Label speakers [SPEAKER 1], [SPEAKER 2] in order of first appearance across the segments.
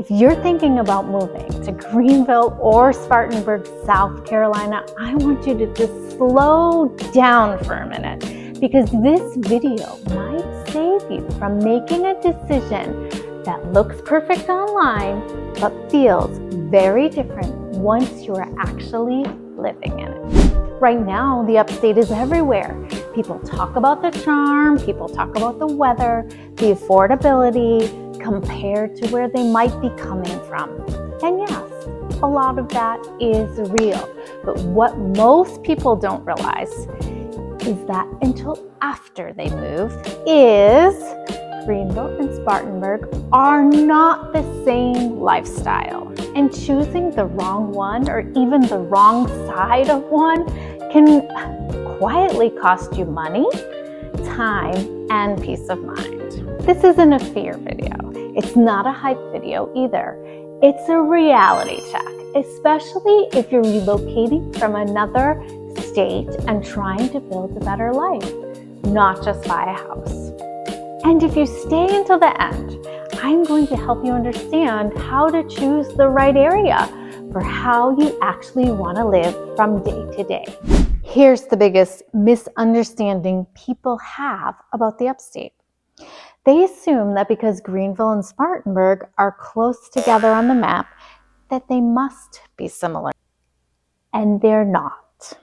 [SPEAKER 1] If you're thinking about moving to Greenville or Spartanburg, South Carolina, I want you to just slow down for a minute, because this video might save you from making a decision that looks perfect online but feels very different once you are actually living in it. Right now, the upstate is everywhere. People talk about the charm, people talk about the weather, the affordability, compared to where they might be coming from. And yes, a lot of that is real. But what most people don't realize is that until after they move is Greenville and Spartanburg are not the same lifestyle. And choosing the wrong one or even the wrong side of one can quietly cost you money, time, and peace of mind. This isn't a fear video. It's not a hype video either. It's a reality check, especially if you're relocating from another state and trying to build a better life, not just buy a house. And if you stay until the end, I'm going to help you understand how to choose the right area for how you actually want to live from day to day. Here's the biggest misunderstanding people have about the upstate. They assume that because Greenville and Spartanburg are close together on the map, that they must be similar. And they're not.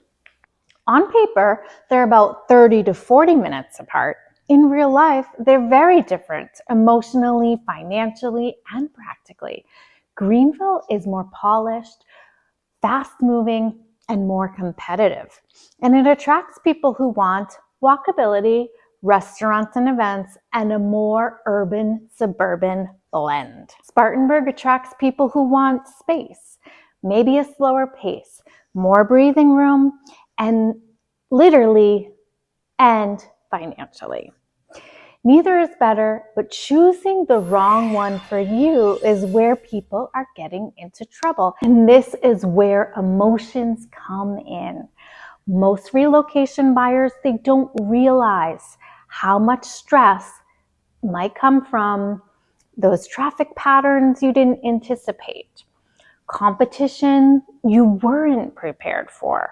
[SPEAKER 1] On paper, they're about 30 to 40 minutes apart. In real life, they're very different emotionally, financially, and practically. Greenville is more polished, fast-moving, and more competitive. And it attracts people who want walkability, restaurants and events, and a more urban suburban blend. Spartanburg attracts people who want space, maybe a slower pace, more breathing room, and literally and financially. Neither is better, but choosing the wrong one for you is where people are getting into trouble. And this is where emotions come in. Most relocation buyers, they don't realize how much stress might come from those traffic patterns you didn't anticipate, competition you weren't prepared for,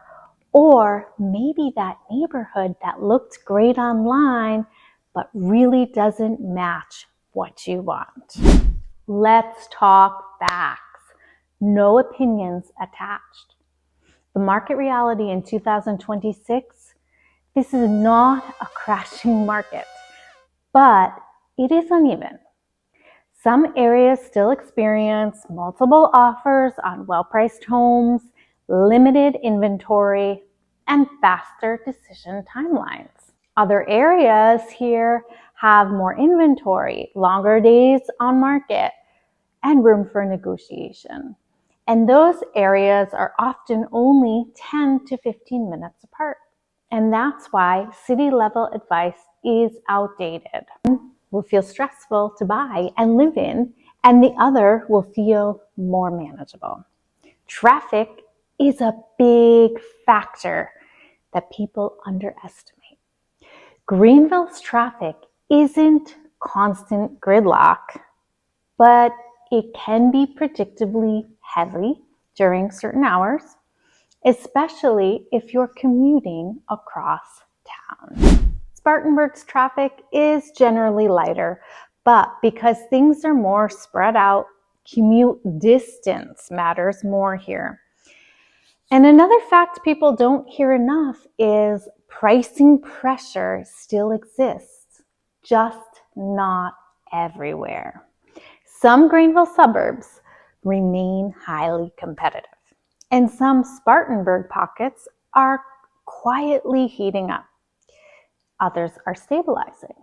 [SPEAKER 1] or maybe that neighborhood that looked great online but really doesn't match what you want. Let's talk facts. No opinions attached. The market reality in 2026, this is not a crashing market, but it is uneven. Some areas still experience multiple offers on well-priced homes, limited inventory, and faster decision timelines. Other areas here have more inventory, longer days on market, and room for negotiation. And those areas are often only 10 to 15 minutes apart. And that's why city-level advice is outdated. One will feel stressful to buy and live in, and the other will feel more manageable. Traffic is a big factor that people underestimate. Greenville's traffic isn't constant gridlock, but it can be predictably heavy during certain hours, especially if you're commuting across town. Spartanburg's traffic is generally lighter, but because things are more spread out, commute distance matters more here. And another fact people don't hear enough is pricing pressure still exists, just not everywhere. Some Greenville suburbs remain highly competitive, and some Spartanburg pockets are quietly heating up. Others are stabilizing.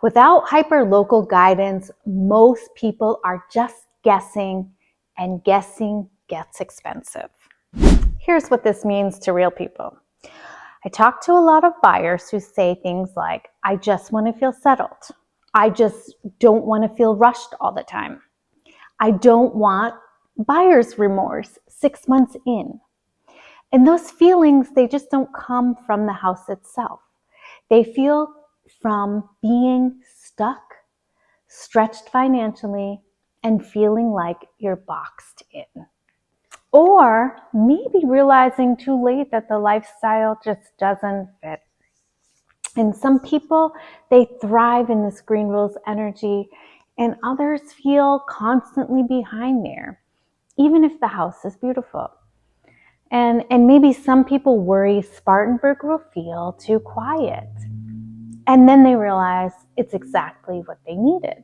[SPEAKER 1] Without hyper-local guidance, most people are just guessing, and guessing gets expensive. Here's what this means to real people. I talk to a lot of buyers who say things like, I just want to feel settled. I just don't want to feel rushed all the time. I don't want buyer's remorse 6 months in. And those feelings, they just don't come from the house itself. They feel from being stuck, stretched financially, and feeling like you're boxed in. Or maybe realizing too late that the lifestyle just doesn't fit. And some people, they thrive in this Greenville's energy, and others feel constantly behind there, even if the house is beautiful. And maybe some people worry Spartanburg will feel too quiet. And then they realize it's exactly what they needed.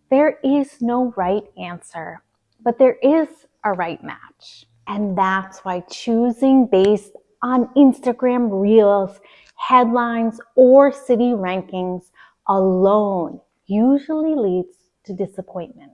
[SPEAKER 1] There is no right answer, but there is a right match. And that's why choosing based on Instagram Reels, headlines, or city rankings alone usually leads to disappointment.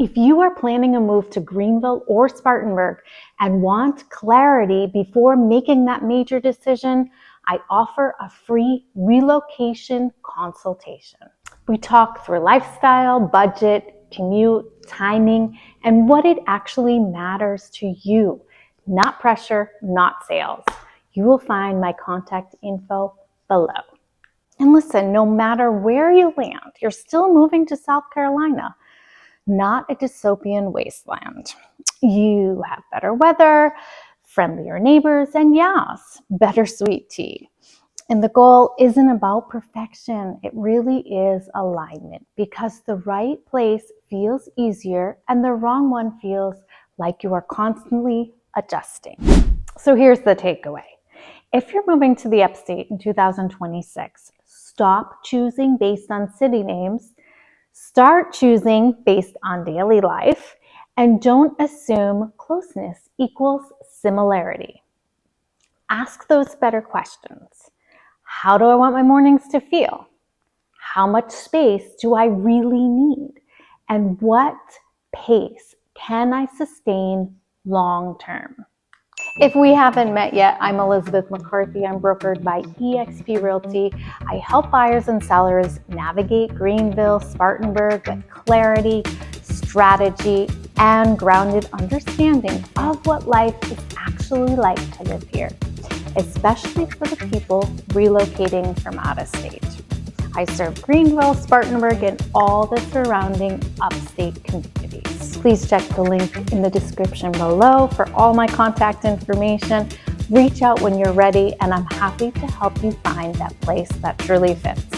[SPEAKER 1] If you are planning a move to Greenville or Spartanburg and want clarity before making that major decision, I offer a free relocation consultation. We talk through lifestyle, budget, commute, timing, and what it actually matters to you. Not pressure, not sales. You will find my contact info below. And listen, no matter where you land, you're still moving to South Carolina, not a dystopian wasteland. You have better weather, friendlier neighbors, and yes, better sweet tea. And the goal isn't about perfection. It really is alignment, because the right place feels easier and the wrong one feels like you are constantly adjusting. So here's the takeaway. If you're moving to the upstate in 2026, stop choosing based on city names, start choosing based on daily life, and don't assume closeness equals similarity. Ask those better questions. How do I want my mornings to feel? How much space do I really need? And what pace can I sustain long term? If we haven't met yet, I'm Elizabeth McCarthy. I'm brokered by eXp Realty. I help buyers and sellers navigate Greenville, Spartanburg with clarity, strategy, and grounded understanding of what life is actually like to live here, especially for the people relocating from out of state. I serve Greenville, Spartanburg, and all the surrounding upstate communities. Please check the link in the description below for all my contact information. Reach out when you're ready, and I'm happy to help you find that place that truly fits.